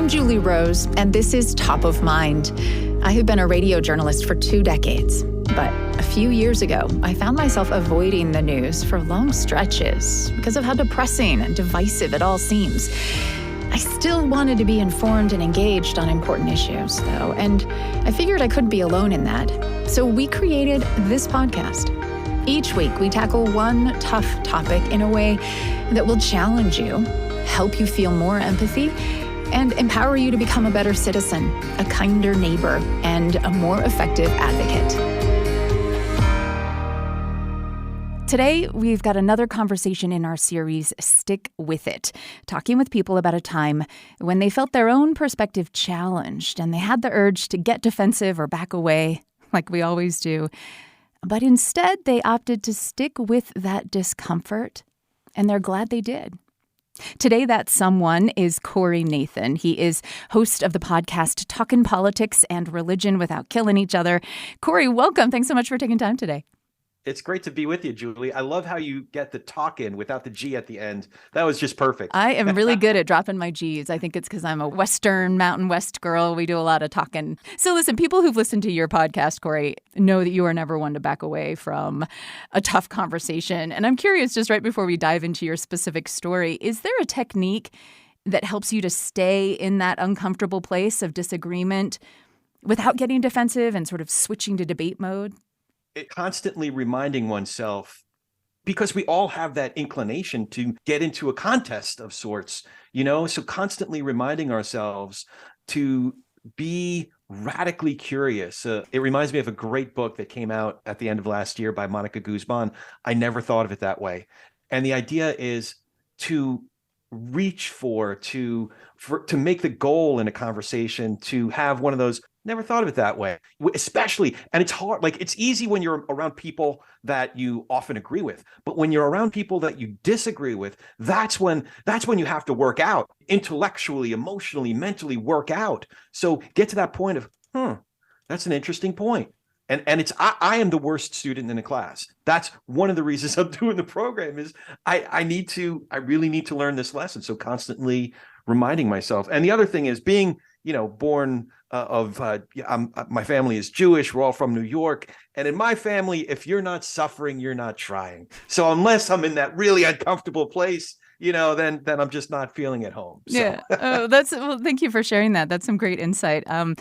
Julie Rose, and this is Top of Mind. I have been a radio journalist for 2 decades, but a few years ago, I found myself avoiding the news for long stretches because of how depressing and divisive it all seems. I still wanted to be informed and engaged on important issues, though, and I figured I couldn't be alone in that. So we created this podcast. Each week, we tackle one tough topic in a way that will challenge you, help you feel more empathy, and empower you to become a better citizen, a kinder neighbor, and a more effective advocate. Today, we've got another conversation in our series, Stick With It, talking with people about a time when they felt their own perspective challenged and they had the urge to get defensive or back away, like we always do. But instead, they opted to stick with that discomfort, and they're glad they did. Today, that someone is Corey Nathan. He is host of the podcast Talkin Politics and Religion without killing each other. Corey, welcome. Thanks so much for taking time today. It's great to be with you, Julie. I love how you get the talk in without the G at the end. That was just perfect. I am really good at dropping my G's. I think it's because I'm a Western Mountain West girl. We do a lot of talking. So listen, people who've listened to your podcast, Corey, know that you are never one to back away from a tough conversation. And I'm curious, just right before we dive into your specific story, is there a technique that helps you to stay in that uncomfortable place of disagreement without getting defensive and sort of switching to debate mode? Constantly reminding oneself, because we all have that inclination to get into a contest of sorts, so constantly reminding ourselves to be radically curious. It reminds me of a great book that came out at the end of last year by Monica Guzman. I never thought of it that way. And the idea is to reach to make the goal in a conversation, to have one of those, never thought of it that way, especially, and it's hard, like it's easy when you're around people that you often agree with, but when you're around people that you disagree with, that's when you have to work out intellectually, emotionally, mentally work out. So get to that point of, that's an interesting point. And it's, I am the worst student in the class. That's one of the reasons I'm doing the program is I really need to learn this lesson. So constantly reminding myself. And the other thing is being, born my family is Jewish. We're all from New York. And in my family, if you're not suffering, you're not trying. So unless I'm in that really uncomfortable place, then I'm just not feeling at home. So. Yeah. Thank you for sharing that. That's some great insight. And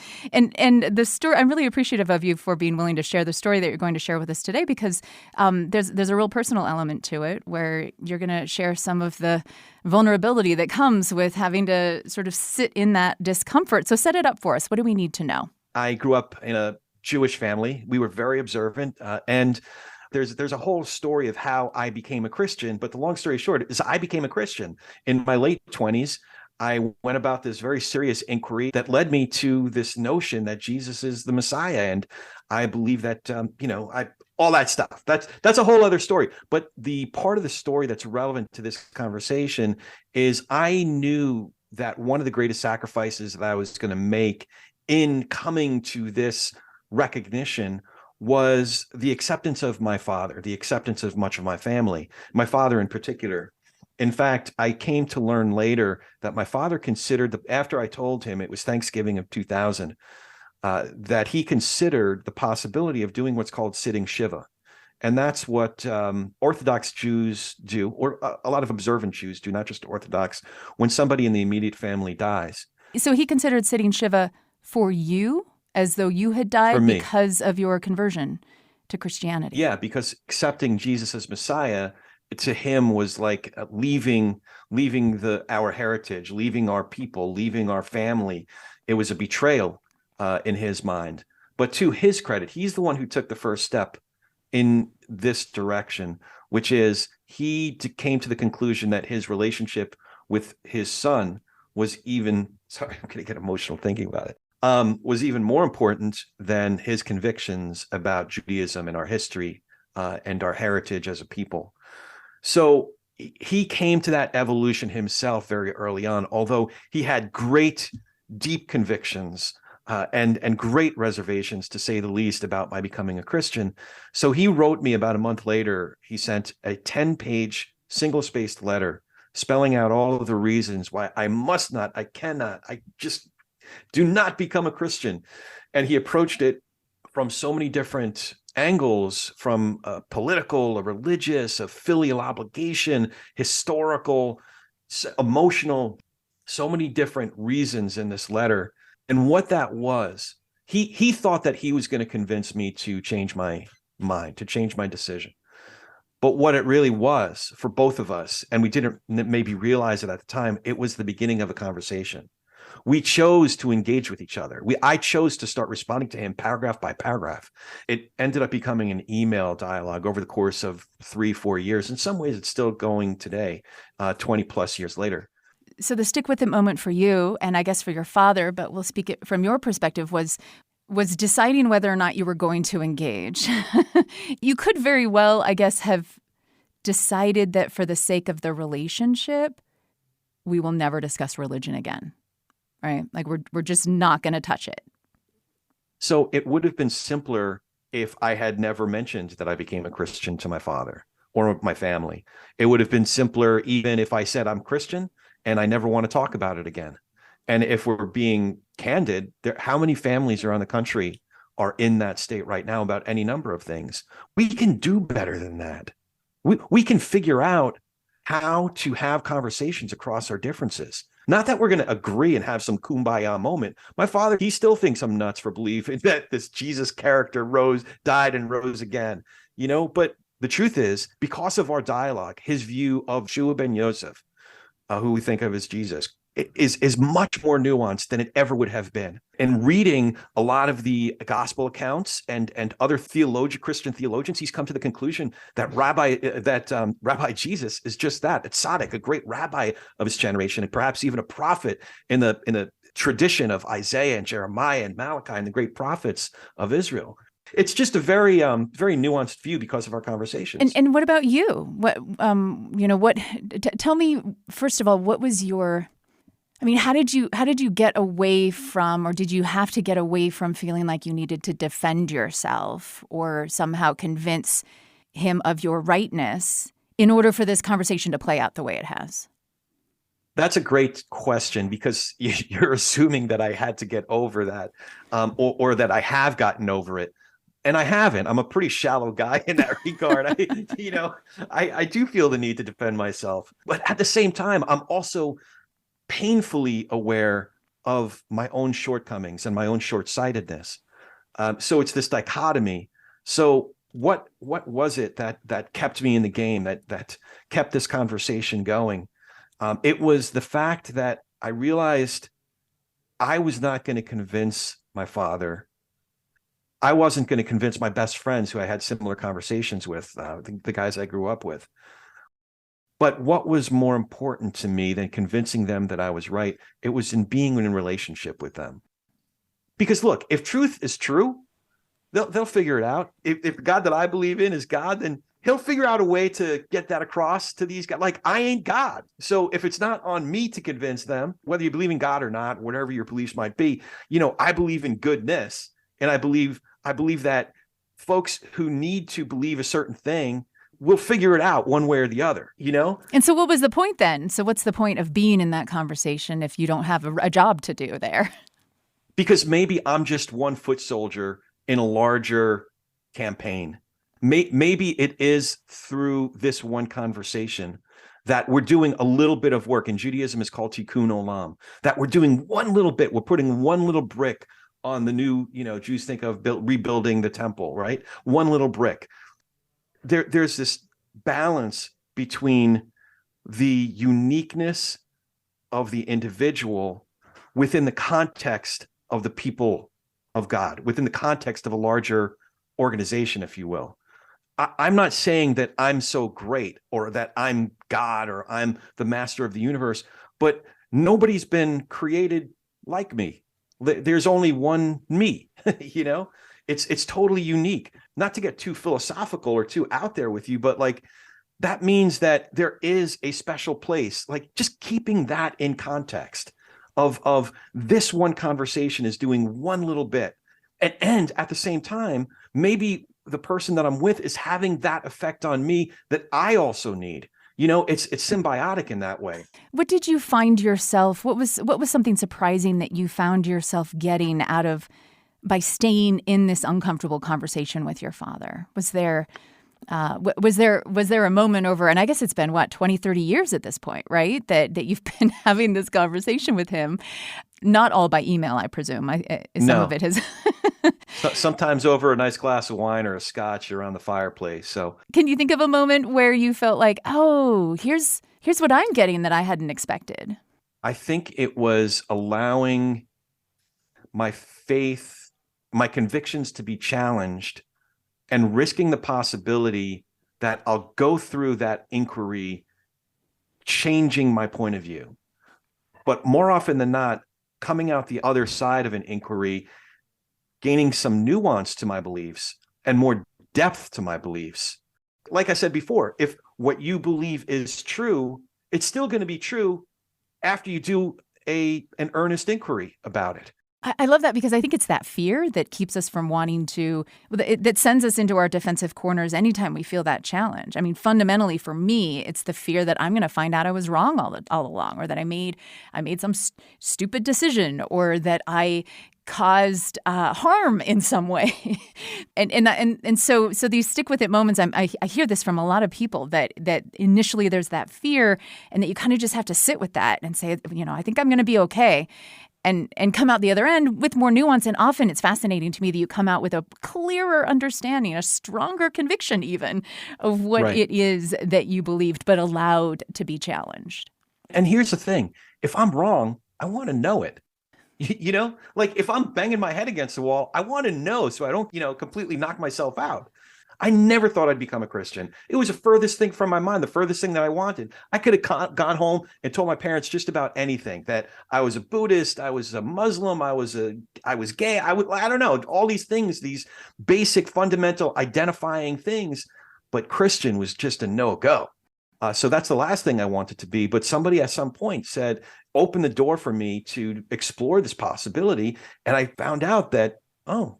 the story, I'm really appreciative of you for being willing to share the story that you're going to share with us today, because there's a real personal element to it where you're going to share some of the vulnerability that comes with having to sort of sit in that discomfort. So set it up for us. What do we need to know? I grew up in a Jewish family. We were very observant, and there's a whole story of how I became a Christian, but the long story short is I became a Christian. In my late 20s, I went about this very serious inquiry that led me to this notion that Jesus is the Messiah. And I believe that, all that stuff, that's a whole other story. But the part of the story that's relevant to this conversation is I knew that one of the greatest sacrifices that I was going to make in coming to this recognition was the acceptance of my father, the acceptance of much of my family, my father in particular. In fact, I came to learn later that my father considered, after I told him, it was Thanksgiving of 2000, that he considered the possibility of doing what's called sitting Shiva. And that's what Orthodox Jews do, or a lot of observant Jews do, not just Orthodox, when somebody in the immediate family dies. So he considered sitting Shiva for you? As though you had died because of your conversion to Christianity. Yeah, because accepting Jesus as Messiah to him was like leaving our heritage, leaving our people, leaving our family. It was a betrayal in his mind. But to his credit, he's the one who took the first step in this direction, which is he came to the conclusion that his relationship with his son was even, sorry, I'm going to get emotional thinking about it. Was even more important than his convictions about Judaism and our history and our heritage as a people. So he came to that evolution himself very early on, although he had great, deep convictions and great reservations, to say the least, about my becoming a Christian. So he wrote me about a month later. He sent a 10-page single-spaced letter spelling out all of the reasons why I must not, I cannot, I just do not become a Christian. And he approached it from so many different angles, from a political, a religious, a filial obligation, historical, emotional, so many different reasons in this letter. And what that was, he thought that he was going to convince me to change my mind, to change my decision. But what it really was for both of us, and we didn't maybe realize it at the time, it was the beginning of a conversation. We chose to engage with each other. I chose to start responding to him paragraph by paragraph. It ended up becoming an email dialogue over the course of 3-4 years. In some ways, it's still going today, 20 plus years later. So the stick with it moment for you, and I guess for your father, but we'll speak it from your perspective, was deciding whether or not you were going to engage. You could very well, I guess, have decided that for the sake of the relationship, we will never discuss religion again. Right? Like we're just not going to touch it. So it would have been simpler if I had never mentioned that I became a Christian to my father or my family. It would have been simpler even if I said I'm Christian and I never want to talk about it again. And if we're being candid, how many families around the country are in that state right now about any number of things? We can do better than that. We can figure out how to have conversations across our differences. Not that we're going to agree and have some kumbaya moment. My father, he still thinks I'm nuts for believing that this Jesus character died and rose again, but the truth is, because of our dialogue, his view of Yeshua ben Yosef, who we think of as Jesus, is much more nuanced than it ever would have been. And reading a lot of the gospel accounts and other Christian theologians, he's come to the conclusion that Rabbi Jesus is just that. It's tzaddik, a great rabbi of his generation, and perhaps even a prophet in the tradition of Isaiah and Jeremiah and Malachi and the great prophets of Israel. It's just a very, very nuanced view because of our conversations. And what about you? Tell me, first of all, what was your... I mean, how did you get away from, or did you have to get away from feeling like you needed to defend yourself or somehow convince him of your rightness in order for this conversation to play out the way it has? That's a great question, because you're assuming that I had to get over that, or that I have gotten over it. And I haven't. I'm a pretty shallow guy in that regard. I do feel the need to defend myself. But at the same time, I'm also painfully aware of my own shortcomings and my own short-sightedness. So it's this dichotomy. So what was it that kept me in the game, that kept this conversation going? It was the fact that I realized I was not going to convince my father. I wasn't going to convince my best friends who I had similar conversations with, the guys I grew up with. But what was more important to me than convincing them that I was right, it was in being in a relationship with them. Because look, if truth is true, they'll figure it out. If the God that I believe in is God, then he'll figure out a way to get that across to these guys. Like, I ain't God. So if it's not on me to convince them, whether you believe in God or not, whatever your beliefs might be, I believe in goodness. And I believe that folks who need to believe a certain thing will figure it out one way or the other, And so what was the point then? So what's the point of being in that conversation if you don't have a job to do there? Because maybe I'm just one foot soldier in a larger campaign. Maybe it is through this one conversation that we're doing a little bit of work. In Judaism, it's called tikkun olam, that we're doing one little bit. We're putting one little brick on the new, Jews think of rebuilding the temple, right? One little brick. There's this balance between the uniqueness of the individual within the context of the people of God, within the context of a larger organization, if you will. I'm not saying that I'm so great or that I'm God or I'm the master of the universe, but nobody's been created like me. There's only one me, It's totally unique. Not to get too philosophical or too out there with you, but that means that there is a special place. Just keeping that in context of this one conversation is doing one little bit, and at the same time, maybe the person that I'm with is having that effect on me that I also need. It's symbiotic in that way. What did you find yourself? What was something surprising that you found yourself getting out of by staying in this uncomfortable conversation with your father? Was there a moment over, and I guess it's been 20, 30 years at this point, right? That you've been having this conversation with him, not all by email, I presume. Some of it has. Sometimes over a nice glass of wine or a scotch around the fireplace. So, can you think of a moment where you felt like, oh, here's what I'm getting that I hadn't expected? I think it was allowing my faith, my convictions to be challenged, and risking the possibility that I'll go through that inquiry changing my point of view. But more often than not, coming out the other side of an inquiry, gaining some nuance to my beliefs and more depth to my beliefs. Like I said before, if what you believe is true, it's still going to be true after you do an earnest inquiry about it. I love that, because I think it's that fear that keeps us from wanting to, that sends us into our defensive corners anytime we feel that challenge. I mean, fundamentally for me, it's the fear that I'm going to find out I was wrong all along, or that I made some stupid decision, or that I caused harm in some way. and so these stick with it moments, I hear this from a lot of people, that initially there's that fear, and that you kind of just have to sit with that and say, I think I'm going to be okay. And come out the other end with more nuance. And often it's fascinating to me that you come out with a clearer understanding, a stronger conviction even, of what it is that you believed but allowed to be challenged. And here's the thing. If I'm wrong, I want to know it. Like if I'm banging my head against the wall, I want to know so I don't, completely knock myself out. I never thought I'd become a Christian. It was the furthest thing from my mind, the furthest thing that I wanted. I could have gone home and told my parents just about anything, that I was a Buddhist, I was a Muslim, I was gay, I don't know, all these things, these basic fundamental identifying things, but Christian was just a no-go. So that's the last thing I wanted to be. But somebody at some point said, open the door for me to explore this possibility. And I found out that,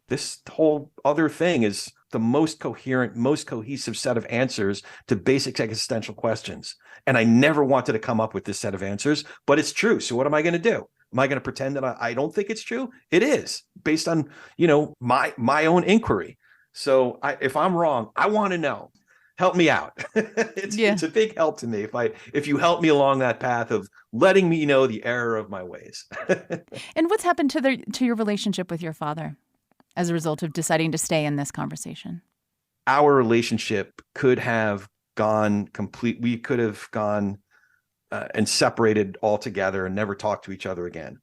this whole other thing is the most coherent, most cohesive set of answers to basic existential questions. And I never wanted to come up with this set of answers, but it's true. So what am I going to do? Am I going to pretend that I don't think it's true? It is, based on, my own inquiry. So if I'm wrong, I want to know. Help me out. It's a big help to me if you help me along that path of letting me know the error of my ways. And what's happened to your relationship with your father as a result of deciding to stay in this conversation? Our relationship could have gone we could have gone and separated altogether and never talked to each other again.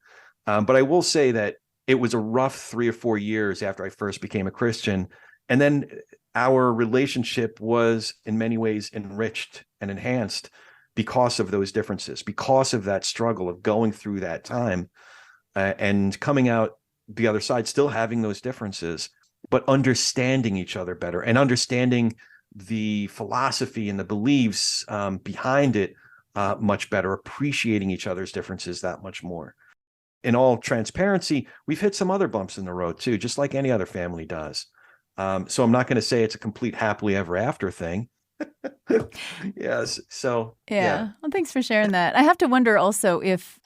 But I will say that it was a rough 3 or 4 years after I first became a Christian. And then our relationship was in many ways enriched and enhanced because of those differences, because of that struggle of going through that time and coming out the other side, still having those differences, but understanding each other better and understanding the philosophy and the beliefs behind it much better, appreciating each other's differences that much more. In all transparency, we've hit some other bumps in the road too, just like any other family does. So I'm not going to say it's a complete happily ever after thing. Yes. So yeah. Well, thanks for sharing that. I have to wonder also if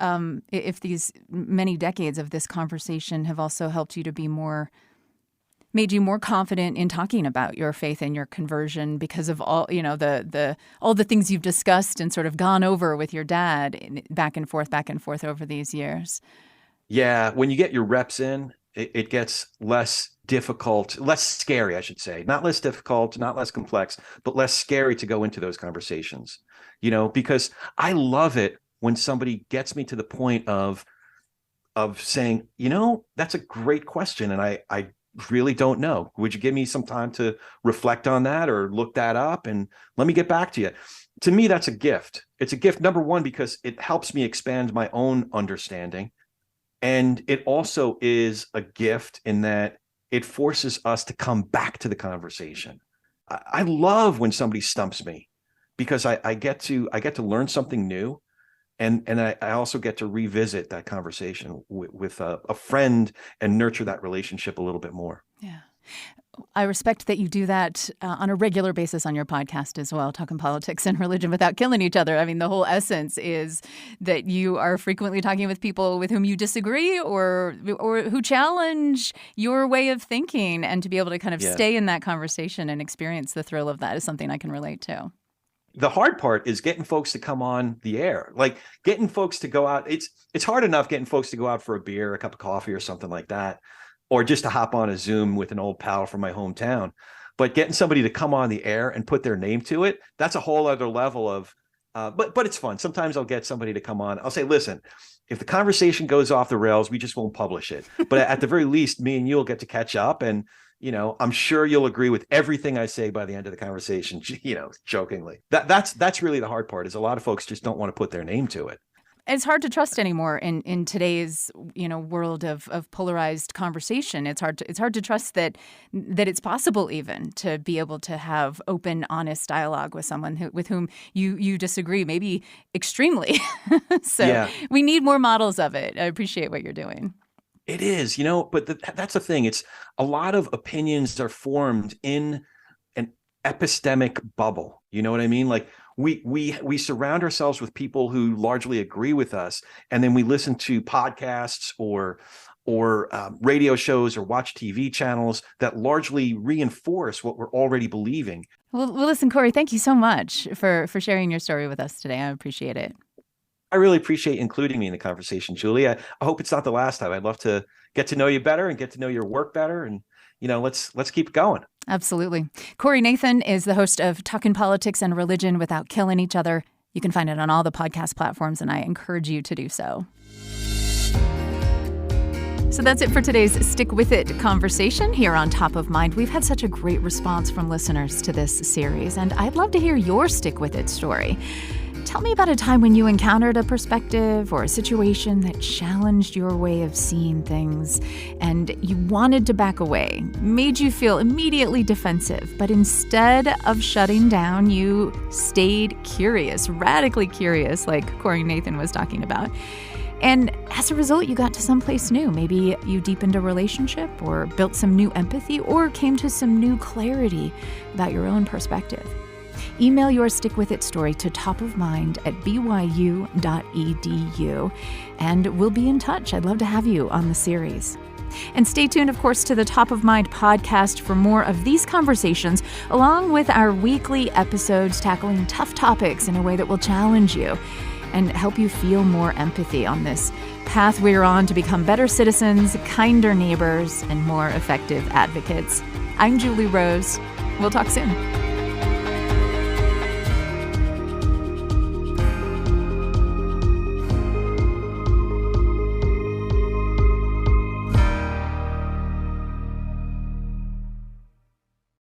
these many decades of this conversation have also helped you to made you more confident in talking about your faith and your conversion because of all, all the things you've discussed and sort of gone over with your dad back and forth over these years. Yeah. When you get your reps in, it gets less difficult, less scary, I should say, not less difficult, not less complex, but less scary to go into those conversations, because I love it when somebody gets me to the point of saying, that's a great question. And I really don't know. Would you give me some time to reflect on that or look that up and let me get back to you? To me, that's a gift. It's a gift, number one, because it helps me expand my own understanding. And it also is a gift in that it forces us to come back to the conversation. I love when somebody stumps me because I get to learn something new. And I also get to revisit that conversation with a friend and nurture that relationship a little bit more. Yeah. I respect that you do that on a regular basis on your podcast as well, Talkin Politics and Religion without killing each other. I mean, the whole essence is that you are frequently talking with people with whom you disagree or who challenge your way of thinking, and to be able to kind of stay in that conversation and experience the thrill of that is something I can relate to. The hard part is getting folks to come on the air, like getting folks to go out. It's hard enough getting folks to go out for a beer, a cup of coffee or something like that, or just to hop on a Zoom with an old pal from my hometown. But getting somebody to come on the air and put their name to it, that's a whole other level of, but it's fun. Sometimes I'll get somebody to come on. I'll say, listen, if the conversation goes off the rails, we just won't publish it. But at the very least, me and you will get to catch up, and I'm sure you'll agree with everything I say by the end of the conversation, jokingly. That's really the hard part, is a lot of folks just don't want to put their name to it. It's hard to trust anymore in today's world of polarized conversation. It's hard to trust that it's possible even to be able to have open, honest dialogue with someone with whom you disagree, maybe extremely. So we need more models of it. I appreciate what you're doing. It is, but that's the thing. It's a lot of opinions are formed in an epistemic bubble. You know what I mean? Like we surround ourselves with people who largely agree with us, and then we listen to podcasts or radio shows or watch TV channels that largely reinforce what we're already believing. Well, listen, Corey, thank you so much for sharing your story with us today. I appreciate it. I really appreciate including me in the conversation, Julie. I hope it's not the last time. I'd love to get to know you better and get to know your work better. And, let's keep going. Absolutely. Corey Nathan is the host of Talkin Politics and Religion without killing each other. You can find it on all the podcast platforms, and I encourage you to do so. So that's it for today's Stick With It conversation here on Top of Mind. We've had such a great response from listeners to this series, and I'd love to hear your Stick With It story. Tell me about a time when you encountered a perspective or a situation that challenged your way of seeing things and you wanted to back away, made you feel immediately defensive, but instead of shutting down, you stayed curious, radically curious, like Corey Nathan was talking about. And as a result, you got to someplace new. Maybe you deepened a relationship or built some new empathy or came to some new clarity about your own perspective. Email your Stick With It story to topofmind@byu.edu, and we'll be in touch. I'd love to have you on the series. And stay tuned, of course, to the Top of Mind podcast for more of these conversations, along with our weekly episodes tackling tough topics in a way that will challenge you and help you feel more empathy on this path we're on to become better citizens, kinder neighbors, and more effective advocates. I'm Julie Rose. We'll talk soon.